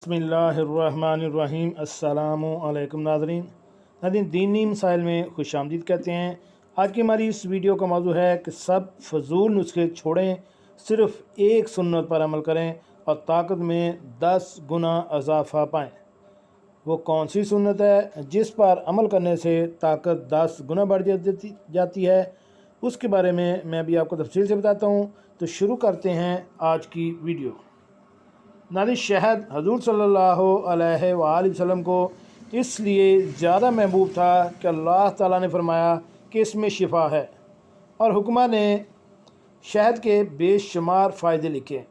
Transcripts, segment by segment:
बिस्मिल्लाहिर्रहमानिर्रहीम। अस्सलामु अलैकुम नाज़रीन, दीनी मसाइल में खुश आमदीद कहते हैं। आज की हमारी इस वीडियो का मौजू है कि सब फजूल नुस्खे छोड़ें, सिर्फ़ एक सुन्नत पर अमल करें और ताकत में 10 गुना इजाफ़ा पाएँ। वो कौन सी सुन्नत है जिस पर अमल करने से ताकत 10 गुना बढ़ जाती है, उसके बारे में मैं भी आपको तफसील से बताता हूँ। तो शुरू करते हैं आज की वीडियो। नाज़रीन, शहद हज़ूर सल्लल्लाहु अलैहि वसल्लम को इसलिए ज़्यादा महबूब था कि अल्लाह ताला ने फरमाया कि इसमें शिफा है, और हुक्मा ने शहद के बेशुमार फ़ायदे लिखे।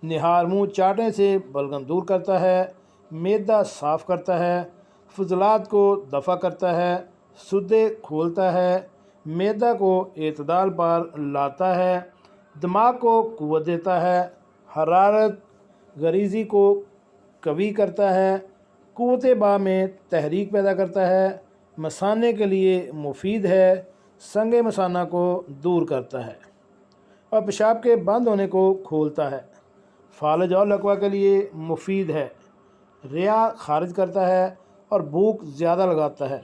निहार मुँह चाटने से बलगम दूर करता है, मैदा साफ़ करता है, फजलात को दफ़ा करता है, सुद्दे खोलता है, मैदा को एतदाल पर लाता है, दिमाग को क़ुव्वत देता है, हरारत गरीज़ी को कवी करता है, क़ुव्वत बा में तहरीक पैदा करता है, मसाने के लिए मुफीद है, संग मसाना को दूर करता है और पेशाब के बंद होने को खोलता है, फालज और लकवा के लिए मुफीद है, रिया खारिज करता है और भूख ज़्यादा लगाता है।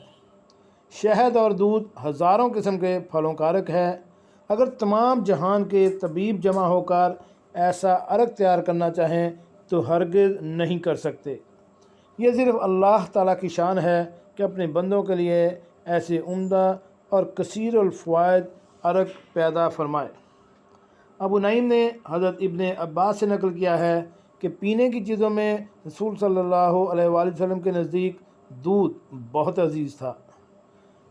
शहद और दूध हज़ारों किस्म के फलों कारक है। अगर तमाम जहान के तबीब जमा होकर ऐसा अर्क तैयार करना चाहें तो हरगिज़ नहीं कर सकते। ये सिर्फ़ अल्लाह ताला की शान है कि अपने बंदों के लिए ऐसे उम्दा और कसीरुल फ़वाइद अर्क पैदा फरमाए। अबू नईम ने हज़रत इब्ने अब्बास से नकल किया है कि पीने की चीज़ों में रसूल सल्लल्लाहु अलैहि वसल्लम के नज़दीक दूध बहुत अजीज़ था।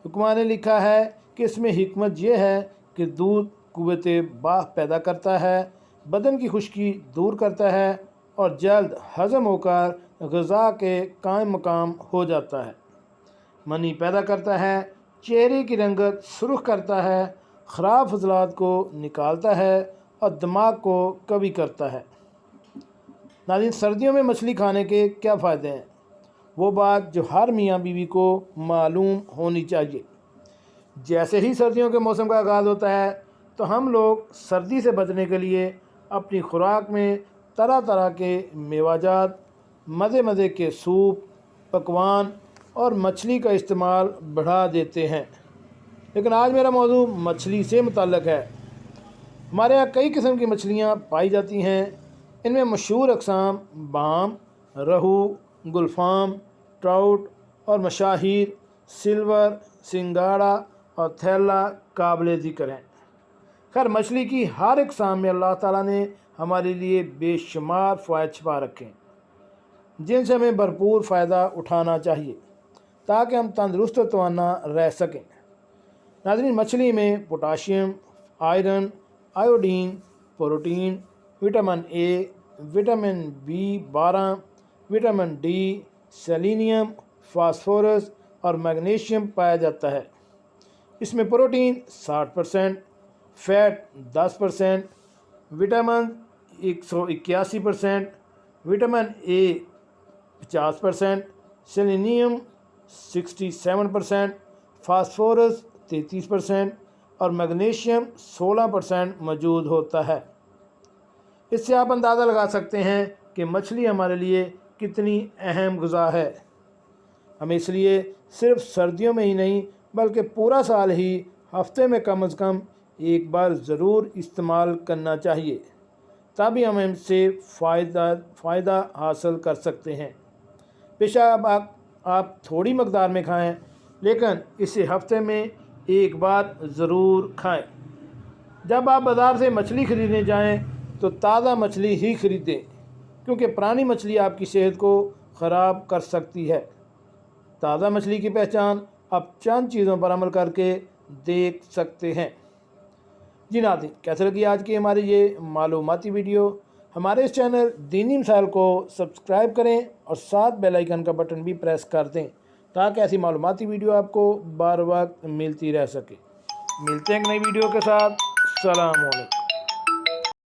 हुक्मा ने लिखा है कि इसमें हिकमत यह है कि दूध क़ुव्वत बाह पैदा करता है, बदन की खुश्की दूर करता है और जल्द हज़म होकर ग़िज़ा के कायम मकाम हो जाता है। मनी पैदा करता है, चेहरे की रंगत सुर्ख़ करता है, ख़राब फजलात को निकालता है और दिमाग को कवी करता है। नाज़रीन, सर्दियों में मछली खाने के क्या फ़ायदे हैं, वो बात जो हर मियाँ बीवी को मालूम होनी चाहिए। जैसे ही सर्दियों के मौसम का आगाज़ होता है तो हम लोग सर्दी से बचने के लिए अपनी खुराक में तरह तरह के मेवाजात, मज़े मज़े के सूप, पकवान और मछली का इस्तेमाल बढ़ा देते हैं। लेकिन आज मेरा मौजू मछली से मुतल्लक़ है। हमारे यहाँ कई किस्म की मछलियाँ पाई जाती हैं। इनमें मशहूर अक़साम बाम, रहू, गुलफाम, ट्राउट और मशाहीर सिल्वर, सिंगाड़ा और थैला काबिल ज़िक्र हैं। खैर, मछली की हर अक़साम में अल्लाह ताला ने हमारे लिए बेशुमार फ़वाइद छिपा रखे हैं, जिनसे हमें भरपूर फ़ायदा उठाना चाहिए ताकि हम तंदुरुस्त और तवाना रह सकें। नाज़रीन, मछली में potassium, iron, iodine, protein, vitamin A, vitamin B12, vitamin D, selenium, phosphorus और मैग्नीशियम पाया जाता है। इसमें protein 60%, fat 10%, vitamin 181%, vitamin A 50%, selenium 67%, phosphorus 33% और मैग्नीशियम 16% मौजूद होता है। इससे आप अंदाज़ा लगा सकते हैं कि मछली हमारे लिए कितनी अहम ग़िज़ा है। हमें इसलिए सिर्फ़ सर्दियों में ही नहीं बल्कि पूरा साल ही हफ्ते में कम से कम एक बार ज़रूर इस्तेमाल करना चाहिए, तभी हम इनसे फ़ायदा हासिल कर सकते हैं। बेशक आप थोड़ी मकदार में खाएं, लेकिन इसे हफ्ते में एक बार ज़रूर खाएं। जब आप बाज़ार से मछली ख़रीदने जाएं तो ताज़ा मछली ही ख़रीदें, क्योंकि पुरानी मछली आपकी सेहत को ख़राब कर सकती है। ताज़ा मछली की पहचान आप चंद चीज़ों पर अमल करके देख सकते हैं। जी नाज़रीन, कैसे लगी आज की हमारी ये मालूमाती वीडियो। हमारे इस चैनल दीनी मसाइल को सब्सक्राइब करें और साथ बेल आइकन का बटन भी प्रेस कर दें ताकि ऐसी मालूमाती वीडियो आपको बार वक्त मिलती रह सके। मिलते हैं एक नई वीडियो के साथ। सलाम अलैकुम।